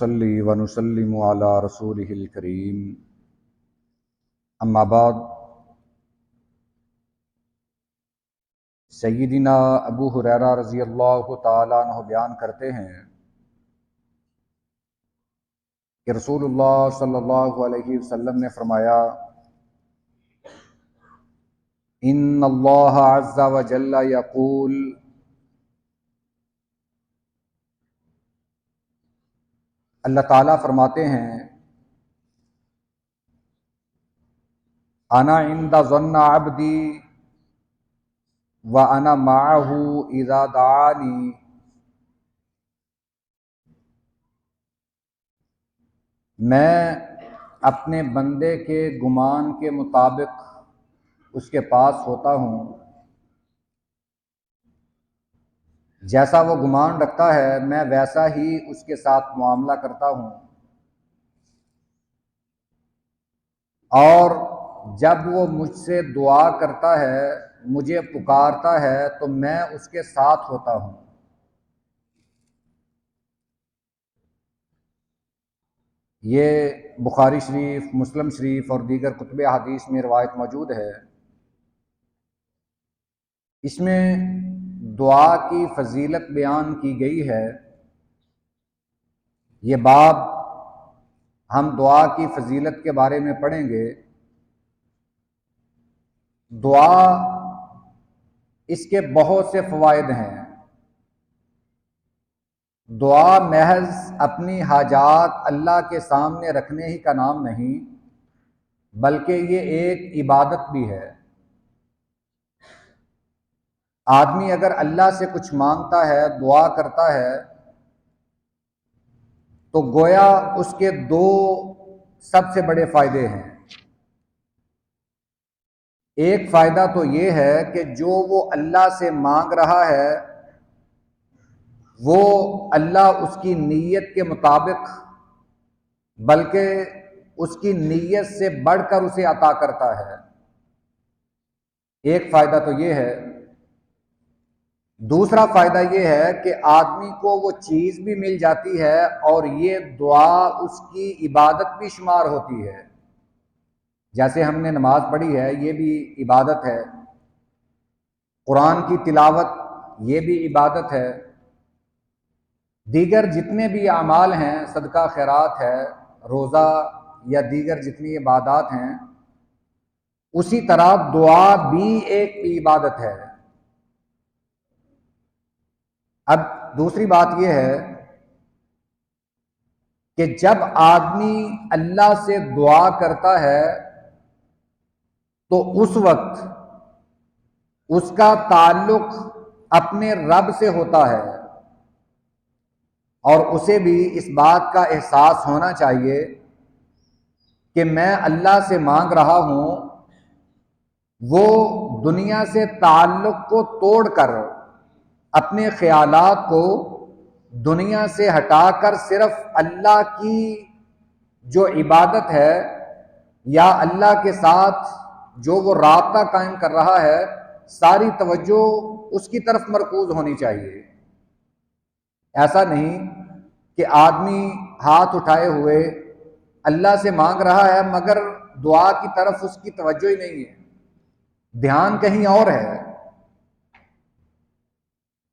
صلی و نسلم علی رسولہ الکریم اما بعد۔ سیدنا ابو ہریرہ رضی اللہ تعالیٰ عنہ بیان کرتے ہیں کہ رسول اللہ صلی اللہ علیہ وسلم نے فرمایا، ان اللہ عز و جل یقول، اللہ تعالیٰ فرماتے ہیں، انا عند ظن عبدی وانا معہ اذا دعانی، میں اپنے بندے کے گمان کے مطابق اس کے پاس ہوتا ہوں، جیسا وہ گمان رکھتا ہے میں ویسا ہی اس کے ساتھ معاملہ کرتا ہوں، اور جب وہ مجھ سے دعا کرتا ہے، مجھے پکارتا ہے تو میں اس کے ساتھ ہوتا ہوں۔ یہ بخاری شریف، مسلم شریف اور دیگر کتب احادیث میں روایت موجود ہے۔ اس میں دعا کی فضیلت بیان کی گئی ہے۔ یہ باب ہم دعا کی فضیلت کے بارے میں پڑھیں گے۔ دعا، اس کے بہت سے فوائد ہیں۔ دعا محض اپنی حاجات اللہ کے سامنے رکھنے ہی کا نام نہیں، بلکہ یہ ایک عبادت بھی ہے۔ آدمی اگر اللہ سے کچھ مانگتا ہے، دعا کرتا ہے، تو گویا اس کے دو سب سے بڑے فائدے ہیں۔ ایک فائدہ تو یہ ہے کہ جو وہ اللہ سے مانگ رہا ہے وہ اللہ اس کی نیت کے مطابق، بلکہ اس کی نیت سے بڑھ کر اسے عطا کرتا ہے۔ ایک فائدہ تو یہ ہے۔ دوسرا فائدہ یہ ہے کہ آدمی کو وہ چیز بھی مل جاتی ہے اور یہ دعا اس کی عبادت بھی شمار ہوتی ہے۔ جیسے ہم نے نماز پڑھی ہے، یہ بھی عبادت ہے۔ قرآن کی تلاوت، یہ بھی عبادت ہے۔ دیگر جتنے بھی اعمال ہیں، صدقہ خیرات ہے، روزہ یا دیگر جتنی عبادات ہیں، اسی طرح دعا بھی ایک عبادت ہے۔ اب دوسری بات یہ ہے کہ جب آدمی اللہ سے دعا کرتا ہے تو اس وقت اس کا تعلق اپنے رب سے ہوتا ہے، اور اسے بھی اس بات کا احساس ہونا چاہیے کہ میں اللہ سے مانگ رہا ہوں، وہ دنیا سے تعلق کو توڑ کر، اپنے خیالات کو دنیا سے ہٹا کر صرف اللہ کی جو عبادت ہے یا اللہ کے ساتھ جو وہ رابطہ قائم کر رہا ہے، ساری توجہ اس کی طرف مرکوز ہونی چاہیے۔ ایسا نہیں کہ آدمی ہاتھ اٹھائے ہوئے اللہ سے مانگ رہا ہے مگر دعا کی طرف اس کی توجہ ہی نہیں ہے، دھیان کہیں اور ہے۔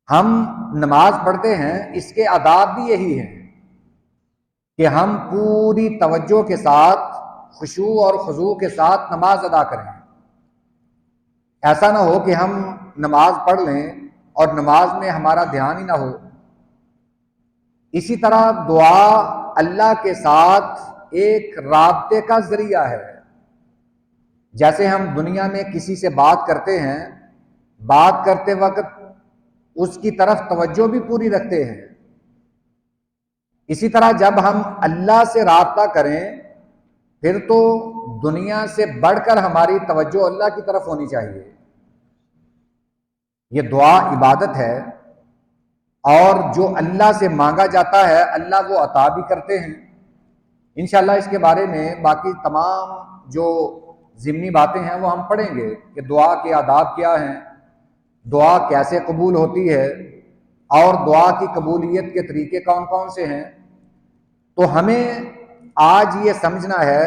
ہم نماز پڑھتے ہیں، اس کے آداب بھی یہی ہیں کہ ہم پوری توجہ کے ساتھ، خشوع اور خضوع کے ساتھ نماز ادا کریں۔ ایسا نہ ہو کہ ہم نماز پڑھ لیں اور نماز میں ہمارا دھیان ہی نہ ہو۔ اسی طرح دعا اللہ کے ساتھ ایک رابطے کا ذریعہ ہے۔ جیسے ہم دنیا میں کسی سے بات کرتے ہیں، بات کرتے وقت اس کی طرف توجہ بھی پوری رکھتے ہیں، اسی طرح جب ہم اللہ سے رابطہ کریں پھر تو دنیا سے بڑھ کر ہماری توجہ اللہ کی طرف ہونی چاہیے۔ یہ دعا عبادت ہے، اور جو اللہ سے مانگا جاتا ہے اللہ وہ عطا بھی کرتے ہیں۔ انشاءاللہ اس کے بارے میں باقی تمام جو ضمنی باتیں ہیں وہ ہم پڑھیں گے کہ دعا کے آداب کیا ہیں، دعا کیسے قبول ہوتی ہے، اور دعا کی قبولیت کے طریقے کون کون سے ہیں۔ تو ہمیں آج یہ سمجھنا ہے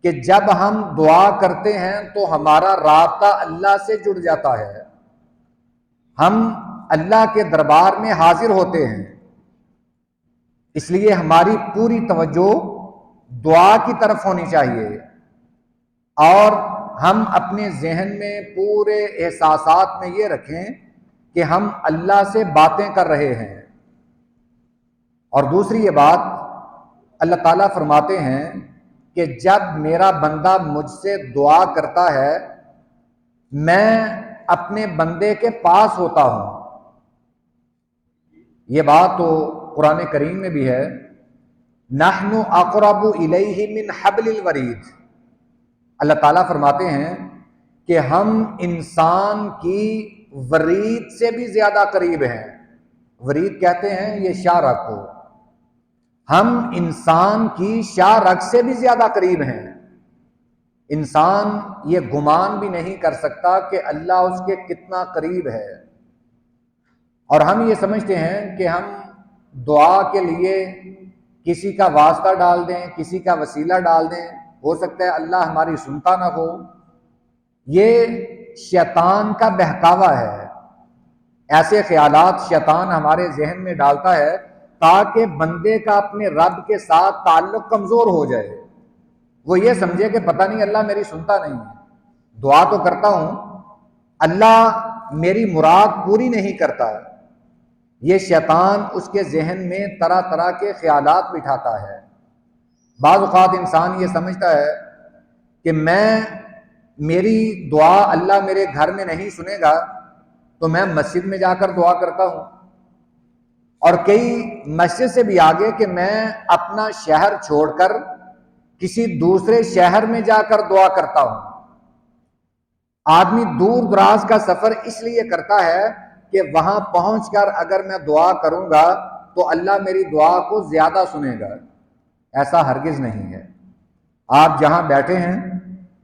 کہ جب ہم دعا کرتے ہیں تو ہمارا رابطہ اللہ سے جڑ جاتا ہے، ہم اللہ کے دربار میں حاضر ہوتے ہیں، اس لیے ہماری پوری توجہ دعا کی طرف ہونی چاہیے، اور ہم اپنے ذہن میں پورے احساسات میں یہ رکھیں کہ ہم اللہ سے باتیں کر رہے ہیں۔ اور دوسری یہ بات، اللہ تعالیٰ فرماتے ہیں کہ جب میرا بندہ مجھ سے دعا کرتا ہے میں اپنے بندے کے پاس ہوتا ہوں۔ یہ بات تو قرآن کریم میں بھی ہے، نحن اقرب الیہ من حبل الورید۔ اللہ تعالیٰ فرماتے ہیں کہ ہم انسان کی ورید سے بھی زیادہ قریب ہیں۔ ورید کہتے ہیں یہ شاہ رگ کو، ہم انسان کی شاہ رگ سے بھی زیادہ قریب ہیں۔ انسان یہ گمان بھی نہیں کر سکتا کہ اللہ اس کے کتنا قریب ہے، اور ہم یہ سمجھتے ہیں کہ ہم دعا کے لیے کسی کا واسطہ ڈال دیں، کسی کا وسیلہ ڈال دیں، ہو سکتا ہے اللہ ہماری سنتا نہ ہو۔ یہ شیطان کا بہکاوا ہے، ایسے خیالات شیطان ہمارے ذہن میں ڈالتا ہے تاکہ بندے کا اپنے رب کے ساتھ تعلق کمزور ہو جائے، وہ یہ سمجھے کہ پتہ نہیں اللہ میری سنتا نہیں ہے، دعا تو کرتا ہوں اللہ میری مراد پوری نہیں کرتا۔ یہ شیطان اس کے ذہن میں طرح طرح کے خیالات بٹھاتا ہے۔ بعض اوقات انسان یہ سمجھتا ہے کہ میری دعا اللہ میرے گھر میں نہیں سنے گا تو میں مسجد میں جا کر دعا کرتا ہوں، اور کئی مسجد سے بھی آگے کہ میں اپنا شہر چھوڑ کر کسی دوسرے شہر میں جا کر دعا کرتا ہوں۔ آدمی دور دراز کا سفر اس لیے کرتا ہے کہ وہاں پہنچ کر اگر میں دعا کروں گا تو اللہ میری دعا کو زیادہ سنے گا۔ ایسا ہرگز نہیں ہے۔ آپ جہاں بیٹھے ہیں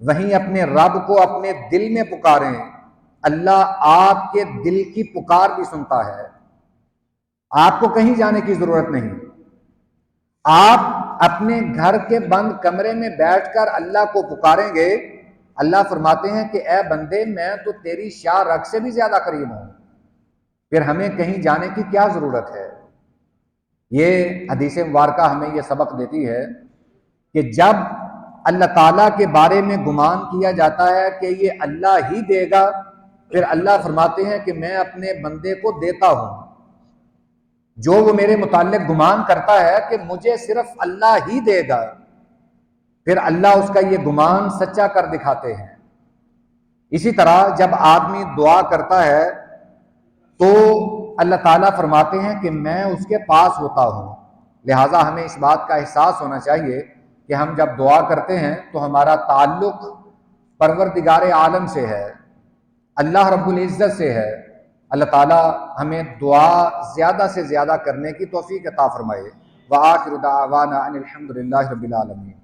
وہیں اپنے رب کو اپنے دل میں پکاریں، اللہ آپ کے دل کی پکار بھی سنتا ہے۔ آپ کو کہیں جانے کی ضرورت نہیں، آپ اپنے گھر کے بند کمرے میں بیٹھ کر اللہ کو پکاریں گے، اللہ فرماتے ہیں کہ اے بندے میں تو تیری شاہ رگ سے بھی زیادہ قریب ہوں، پھر ہمیں کہیں جانے کی کیا ضرورت ہے؟ یہ حدیث مبارکہ ہمیں یہ سبق دیتی ہے کہ جب اللہ تعالیٰ کے بارے میں گمان کیا جاتا ہے کہ یہ اللہ ہی دے گا، پھر اللہ فرماتے ہیں کہ میں اپنے بندے کو دیتا ہوں۔ جو وہ میرے متعلق گمان کرتا ہے کہ مجھے صرف اللہ ہی دے گا، پھر اللہ اس کا یہ گمان سچا کر دکھاتے ہیں۔ اسی طرح جب آدمی دعا کرتا ہے تو اللہ تعالیٰ فرماتے ہیں کہ میں اس کے پاس ہوتا ہوں۔ لہٰذا ہمیں اس بات کا احساس ہونا چاہیے کہ ہم جب دعا کرتے ہیں تو ہمارا تعلق پروردگار عالم سے ہے، اللہ رب العزت سے ہے۔ اللہ تعالیٰ ہمیں دعا زیادہ سے زیادہ کرنے کی توفیق عطا فرمائے۔ وآخر دعوانا ان الحمد للہ رب العالمین۔